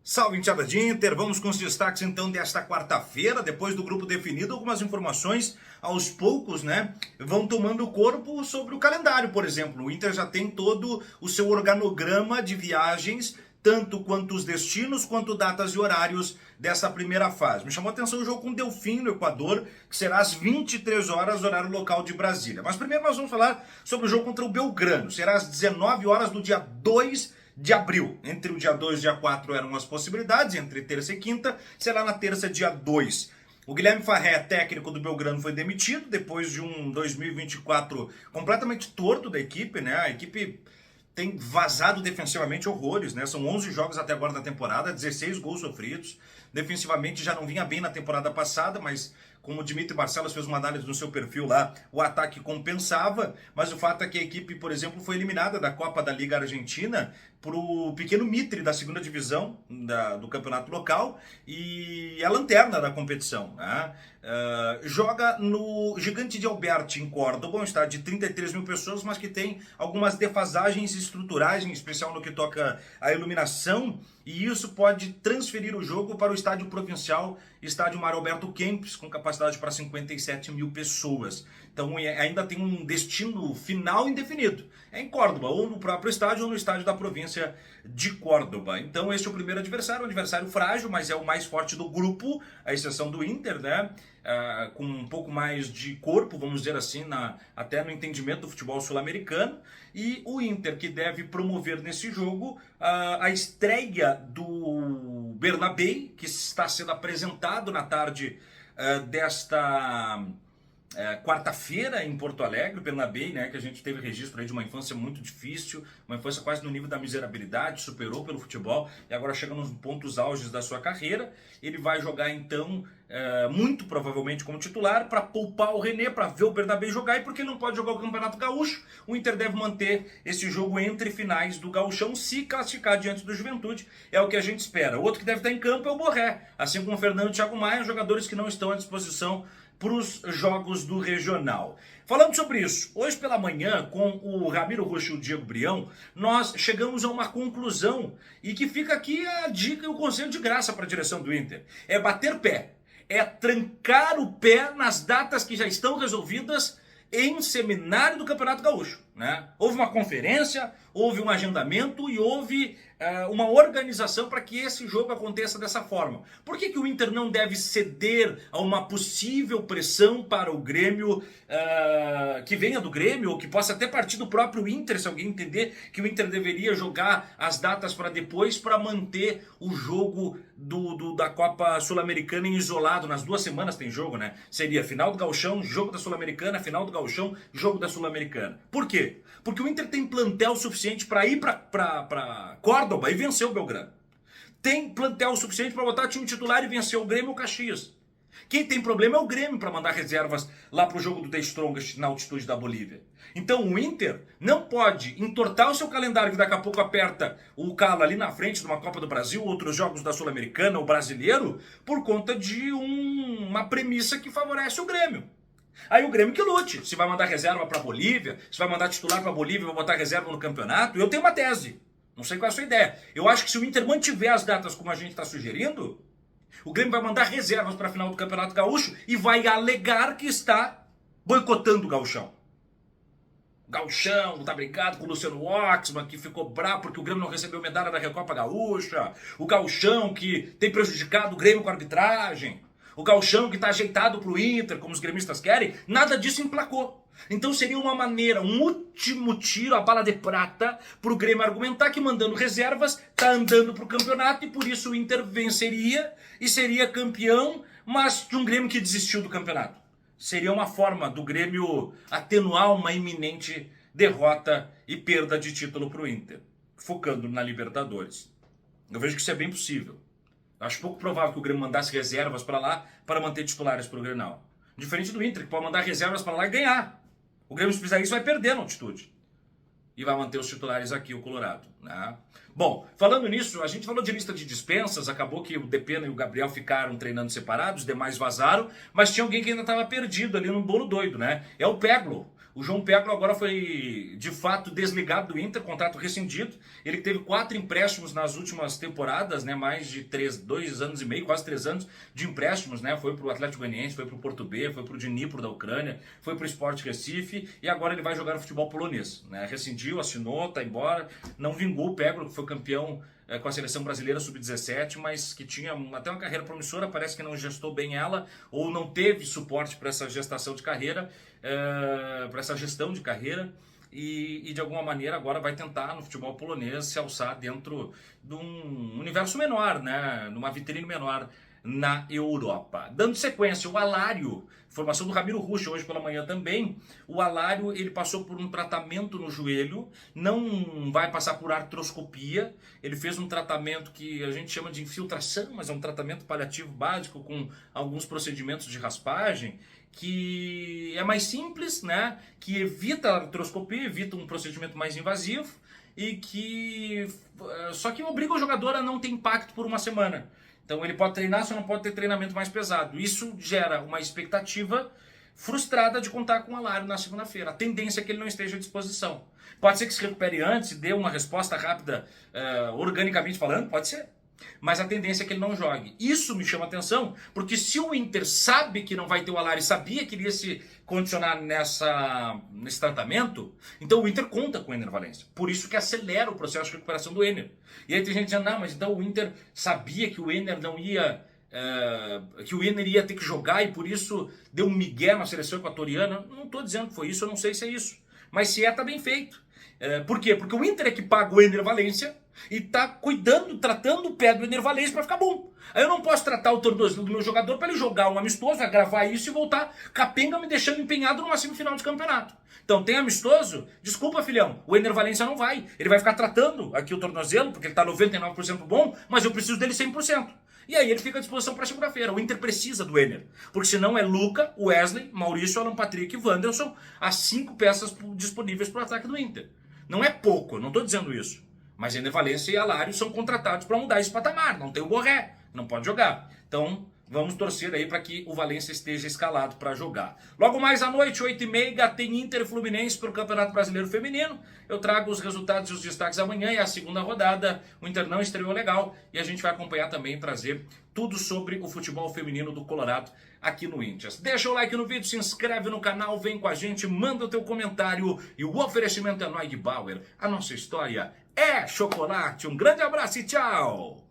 Salve, enteada de Inter! Vamos com os destaques então desta quarta-feira, depois do grupo definido, algumas informações aos poucos, né, vão tomando corpo sobre o calendário, por exemplo. O Inter já tem todo o seu organograma de viagens, tanto quanto os destinos, quanto datas e horários dessa primeira fase. Me chamou a atenção o jogo com o Delfim no Equador, que será às 23 horas, horário local de Brasília. Mas primeiro nós vamos falar sobre o jogo contra o Belgrano. Será às 19 horas do dia 2 de abril. Entre o dia 2 e o dia 4 eram as possibilidades, entre terça e quinta, será na terça, dia 2. O Guilherme Farré, técnico do Belgrano, foi demitido depois de um 2024 completamente torto da equipe, né? A equipe tem vazado defensivamente horrores, né? São 11 jogos até agora na temporada, 16 gols sofridos. Defensivamente já não vinha bem na temporada passada, mas como o Dimitri Barcelos fez uma análise no seu perfil lá, o ataque compensava, mas o fato é que a equipe, por exemplo, foi eliminada da Copa da Liga Argentina pro pequeno Mitre da segunda divisão do campeonato local e a lanterna da competição, né? Joga no Gigante de Alberti, em Córdoba, um estádio de 33 mil pessoas, mas que tem algumas defasagens estruturais, em especial no que toca à iluminação, e isso pode transferir o jogo para o estádio provincial, estádio Mário Alberto Kempis, com capacidade para 57 mil pessoas. Então ainda tem um destino final indefinido. É em Córdoba, ou no próprio estádio, ou no estádio da província de Córdoba. Então esse é o primeiro adversário, um adversário frágil, mas é o mais forte do grupo, à exceção do Inter, né? Com um pouco mais de corpo, vamos dizer assim, até no entendimento do futebol sul-americano. E o Inter, que deve promover nesse jogo a estreia do Bernabéu, que está sendo apresentado na tarde desta quarta-feira em Porto Alegre, o Bernabéu, né, que a gente teve registro aí de uma infância muito difícil, uma infância quase no nível da miserabilidade, superou pelo futebol e agora chega nos pontos auges da sua carreira. Ele vai jogar então muito provavelmente como titular para poupar o René, para ver o Bernabéu jogar, e porque não pode jogar o Campeonato Gaúcho, o Inter deve manter esse jogo entre finais do Gauchão, se classificar diante do Juventude, é o que a gente espera. O outro que deve estar em campo é o Borré, assim como o Fernando e o Thiago Maia, jogadores que não estão à disposição para os jogos do Regional. Falando sobre isso, hoje pela manhã, com o Ramiro Rocha e o Diego Brião, nós chegamos a uma conclusão, e que fica aqui a dica e o conselho de graça para a direção do Inter. É bater pé, é trancar o pé nas datas que já estão resolvidas em seminário do Campeonato Gaúcho, né? Houve uma conferência, houve um agendamento e houve uma organização para que esse jogo aconteça dessa forma. Por que o Inter não deve ceder a uma possível pressão para o Grêmio, que venha do Grêmio, ou que possa até partir do próprio Inter, se alguém entender que o Inter deveria jogar as datas para depois, para manter o jogo da Copa Sul-Americana em isolado? Nas 2 semanas tem jogo, né? Seria final do Gauchão, jogo da Sul-Americana, final do Gauchão, jogo da Sul-Americana. Por quê? Porque o Inter tem plantel suficiente para ir para Córdoba e vencer o Belgrano. Tem plantel suficiente para botar time titular e vencer o Grêmio ou o Caxias. Quem tem problema é o Grêmio para mandar reservas lá para o jogo do The Strongest na altitude da Bolívia. Então o Inter não pode entortar o seu calendário, que daqui a pouco aperta o calo ali na frente de uma Copa do Brasil, outros jogos da Sul-Americana ou brasileiro, por conta de uma premissa que favorece o Grêmio. Aí o Grêmio que lute, se vai mandar reserva para a Bolívia, se vai mandar titular para a Bolívia e vai botar reserva no campeonato. Eu tenho uma tese, não sei qual é a sua ideia. Eu acho que se o Inter mantiver as datas como a gente está sugerindo, o Grêmio vai mandar reservas para a final do Campeonato Gaúcho e vai alegar que está boicotando o Gauchão. O Gauchão tá brincado com o Luciano Oxman, que ficou bravo porque o Grêmio não recebeu medalha da Recopa Gaúcha. O Gauchão que tem prejudicado o Grêmio com a arbitragem. O Gauchão que está ajeitado para o Inter, como os gremistas querem. Nada disso emplacou. Então seria uma maneira, um último tiro, a bala de prata, para o Grêmio argumentar que mandando reservas está andando para o campeonato, e por isso o Inter venceria e seria campeão, mas de um Grêmio que desistiu do campeonato. Seria uma forma do Grêmio atenuar uma iminente derrota e perda de título para o Inter, focando na Libertadores. Eu vejo que isso é bem possível. Acho pouco provável que o Grêmio mandasse reservas para lá para manter titulares para o Grenal. Diferente do Inter, que pode mandar reservas para lá e ganhar. O Grêmio, se fizer isso, vai perder na altitude. E vai manter os titulares aqui, o Colorado, né? Bom, falando nisso, a gente falou de lista de dispensas, acabou que o Depena e o Gabriel ficaram treinando separados, os demais vazaram, mas tinha alguém que ainda estava perdido ali no bolo doido, né? É o Peglo. O João Pedro agora foi, de fato, desligado do Inter, contrato rescindido. Ele teve 4 empréstimos nas últimas temporadas, né? Mais de 2 anos e meio, quase 3 anos de empréstimos, né? Foi para o Atlético Goianiense, foi para o Porto B, foi para o Dnipro da Ucrânia, foi para o Sport Recife e agora ele vai jogar no futebol polonês, né? Rescindiu, assinou, tá embora. Não vingou o Pedro, que foi campeão com a seleção brasileira sub-17, mas que tinha até uma carreira promissora, parece que não gestou bem ela, ou não teve suporte para essa gestação de carreira, para essa gestão de carreira, e de alguma maneira agora vai tentar no futebol polonês se alçar dentro de um universo menor, né, numa vitrine menor na Europa. Dando sequência, o Alário, formação do Ramiro Russo hoje pela manhã também. O Alário, ele passou por um tratamento no joelho, não vai passar por artroscopia. Ele fez um tratamento que a gente chama de infiltração, mas é um tratamento paliativo básico com alguns procedimentos de raspagem, que é mais simples, né? Que evita a artroscopia, evita um procedimento mais invasivo e que só que obriga o jogador a não ter impacto por uma semana. Então ele pode treinar, só não pode ter treinamento mais pesado. Isso gera uma expectativa frustrada de contar com o Alário na segunda-feira. A tendência é que ele não esteja à disposição. Pode ser que se recupere antes e dê uma resposta rápida, organicamente falando, pode ser. Mas a tendência é que ele não jogue. Isso me chama atenção, porque se o Inter sabe que não vai ter o Alário e sabia que iria se condicionar nesse tratamento, então o Inter conta com o Ener Valencia. Por isso que acelera o processo de recuperação do Ener. E aí tem gente dizendo, não, mas então o Inter sabia que o Ener não ia... que o Ener ia ter que jogar e por isso deu um migué na seleção equatoriana. Não estou dizendo que foi isso, eu não sei se é isso. Mas se é, tá bem feito. Por quê? Porque o Inter é que paga o Ener Valencia e tá cuidando, tratando o pé do Ener Valencia para ficar bom. Aí eu não posso tratar o tornozelo do meu jogador para ele jogar um amistoso, vai gravar isso e voltar capenga me deixando empenhado numa semifinal de campeonato. Então tem amistoso? Desculpa, filhão, o Ener Valencia não vai. Ele vai ficar tratando aqui o tornozelo, porque ele tá 99% bom, mas eu preciso dele 100%. E aí ele fica à disposição para segunda-feira. O Inter precisa do Ener, porque senão é Luca, Wesley, Maurício, Alan Patrick e Wanderson, as 5 peças disponíveis para o ataque do Inter. Não é pouco, não estou dizendo isso. Mas Ener Valencia e Alário são contratados para mudar esse patamar. Não tem o Borré, não pode jogar. Então vamos torcer aí para que o Valencia esteja escalado para jogar. Logo mais à noite, 8h30, tem Inter e Fluminense pelo Campeonato Brasileiro Feminino. Eu trago os resultados e os destaques amanhã e a segunda rodada. O Inter não estreou legal e a gente vai acompanhar também e trazer tudo sobre o futebol feminino do Colorado aqui no Índias. Deixa o like no vídeo, se inscreve no canal, vem com a gente, manda o teu comentário e o oferecimento é Noig Bauer. A nossa história é chocolate. Um grande abraço e tchau!